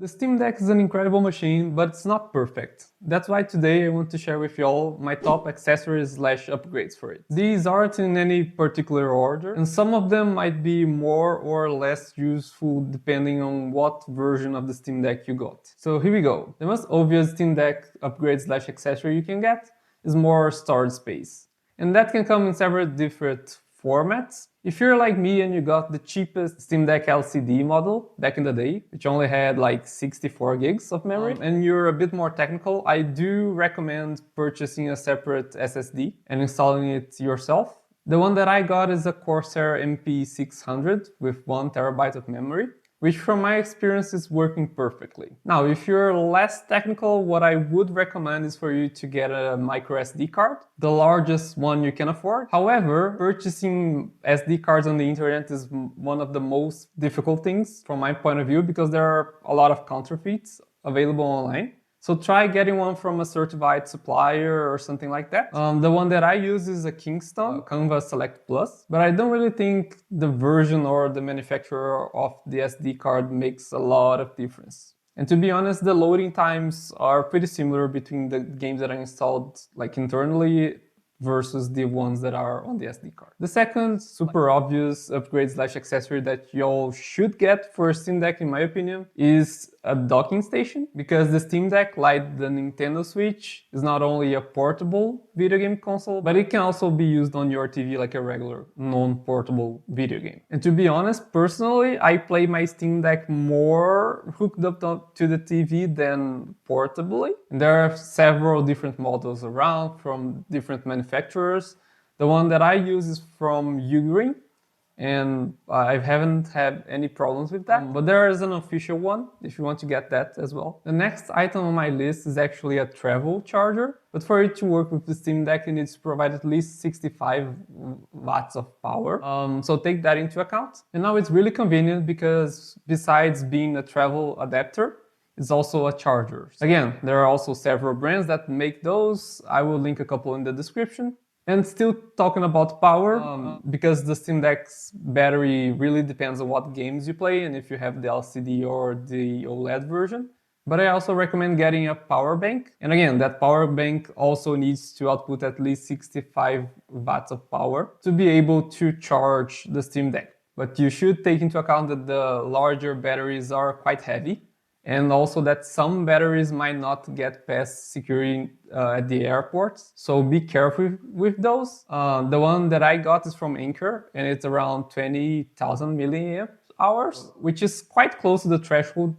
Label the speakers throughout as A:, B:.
A: The Steam Deck is an incredible machine, but it's not perfect. That's why today I want to share with y'all my top accessories / upgrades for it. These aren't in any particular order, and some of them might be more or less useful depending on what version of the Steam Deck you got. So here we go. The most obvious Steam Deck upgrade / accessory you can get is more storage space. And that can come in several different formats. If you're like me and you got the cheapest Steam Deck LCD model back in the day, which only had like 64 gigs of memory, and you're a bit more technical, I do recommend purchasing a separate SSD and installing it yourself. The one that I got is a Corsair MP600 with 1 terabyte of memory, which from my experience is working perfectly. Now, if you're less technical, what I would recommend is for you to get a micro SD card, the largest one you can afford. However, purchasing SD cards on the internet is one of the most difficult things from my point of view because there are a lot of counterfeits available online. So try getting one from a certified supplier or something like that. The one that I use is a Kingston Canva Select Plus, but I don't really think the version or the manufacturer of the SD card makes a lot of difference. And to be honest, the loading times are pretty similar between the games that I installed like internally versus the ones that are on the SD card. The second super obvious upgrade / accessory that y'all should get for a Steam Deck, in my opinion, is a docking station, because the Steam Deck, like the Nintendo Switch, is not only a portable video game console, but it can also be used on your TV like a regular non-portable video game. And to be honest, personally, I play my Steam Deck more hooked up to the TV than portably. And there are several different models around from different manufacturers. The one that I use is from Ugreen, and I haven't had any problems with that, but there is an official one if you want to get that as well. The next item on my list is actually a travel charger, but for it to work with the Steam Deck, it needs to provide at least 65 watts of power, so take that into account. And now it's really convenient because besides being a travel adapter, it's also a charger. Again, there are also several brands that make those. I will link a couple in the description. And still talking about power, because the Steam Deck's battery really depends on what games you play and if you have the LCD or the OLED version. But I also recommend getting a power bank. And again, that power bank also needs to output at least 65 watts of power to be able to charge the Steam Deck. But you should take into account that the larger batteries are quite heavy, and also that some batteries might not get past security at the airports. So be careful with those. The one that I got is from Anker, and it's around 20,000 milliamp hours, which is quite close to the threshold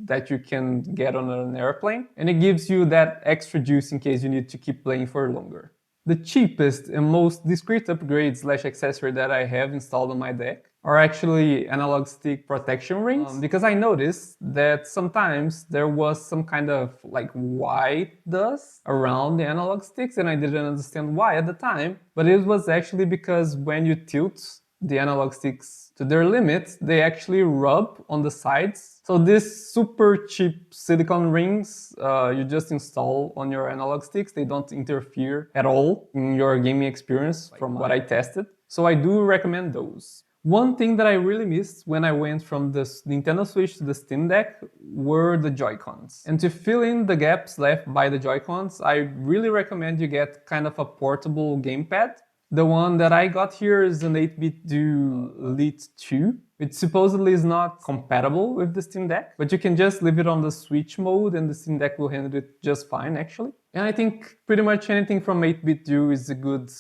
A: that you can get on an airplane. And it gives you that extra juice in case you need to keep playing for longer. The cheapest and most discreet upgrade / accessory that I have installed on my deck are actually analog stick protection rings, because I noticed that sometimes there was some kind of like white dust around the analog sticks, and I didn't understand why at the time, but it was actually because when you tilt the analog sticks to their limit, they actually rub on the sides. So these super cheap silicone rings you just install on your analog sticks. They don't interfere at all in your gaming experience from what I tested. So I do recommend those. One thing that I really missed when I went from the Nintendo Switch to the Steam Deck were the Joy-Cons. And to fill in the gaps left by the Joy-Cons, I really recommend you get kind of a portable gamepad. The one that I got here is an 8BitDo Elite 2, which supposedly is not compatible with the Steam Deck, but you can just leave it on the Switch mode and the Steam Deck will handle it just fine, actually. And I think pretty much anything from 8BitDo is a good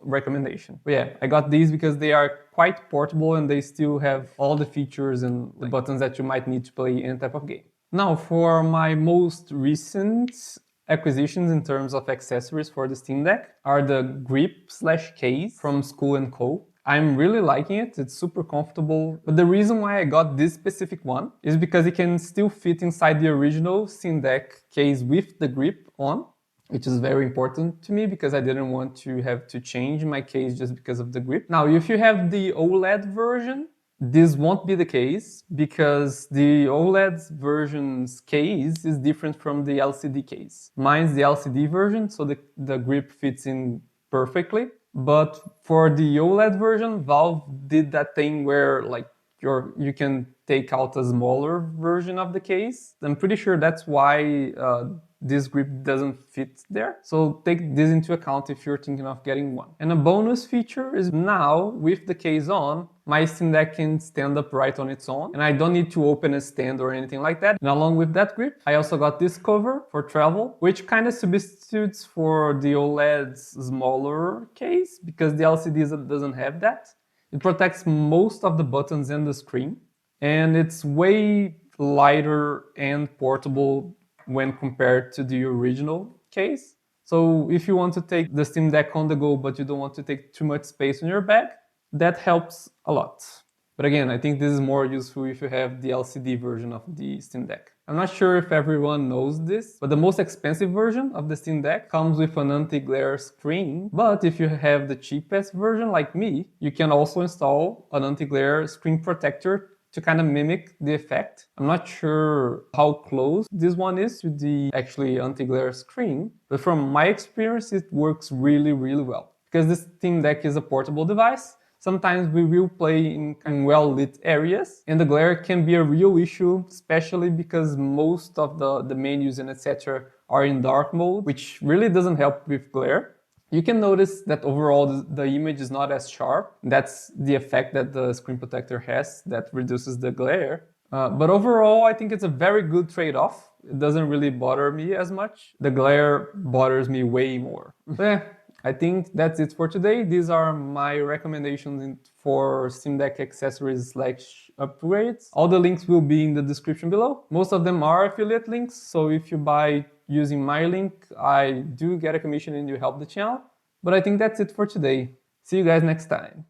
A: recommendation. But yeah, I got these because they are quite portable and they still have all the features and the buttons that you might need to play any type of game. Now, for my most recent acquisitions in terms of accessories for the Steam Deck are the grip / case from School & Co. I'm really liking it, it's super comfortable, but the reason why I got this specific one is because it can still fit inside the original Steam Deck case with the grip on, which is very important to me because I didn't want to have to change my case just because of the grip. Now, if you have the OLED version, this won't be the case because the OLED version's case is different from the LCD case. Mine's the LCD version, so the grip fits in perfectly. But for the OLED version, Valve did that thing where like you can take out a smaller version of the case. I'm pretty sure that's why this grip doesn't fit there. So take this into account if you're thinking of getting one. And a bonus feature is now, with the case on, my Steam Deck can stand upright on its own, and I don't need to open a stand or anything like that. And along with that grip, I also got this cover for travel, which kind of substitutes for the OLED's smaller case, because the LCD doesn't have that. It protects most of the buttons and the screen, and it's way lighter and portable when compared to the original case. So if you want to take the Steam Deck on the go, but you don't want to take too much space in your bag, that helps a lot. But again, I think this is more useful if you have the LCD version of the Steam Deck. I'm not sure if everyone knows this, but the most expensive version of the Steam Deck comes with an anti-glare screen. But if you have the cheapest version like me, you can also install an anti-glare screen protector to kind of mimic the effect. I'm not sure how close this one is to the actually anti-glare screen, but from my experience, it works really, really well. Because this Steam Deck is a portable device, sometimes we will play in well-lit areas, and the glare can be a real issue, especially because most of the menus and etc. are in dark mode, which really doesn't help with glare. You can notice that overall the image is not as sharp. That's the effect that the screen protector has that reduces the glare. But overall, I think it's a very good trade-off. It doesn't really bother me as much. The glare bothers me way more. Yeah, I think that's it for today. These are my recommendations for Steam Deck accessories / upgrades. All the links will be in the description below. Most of them are affiliate links, so if you buy using my link, I do get a commission and you help the channel. But I think that's it for today. See you guys next time.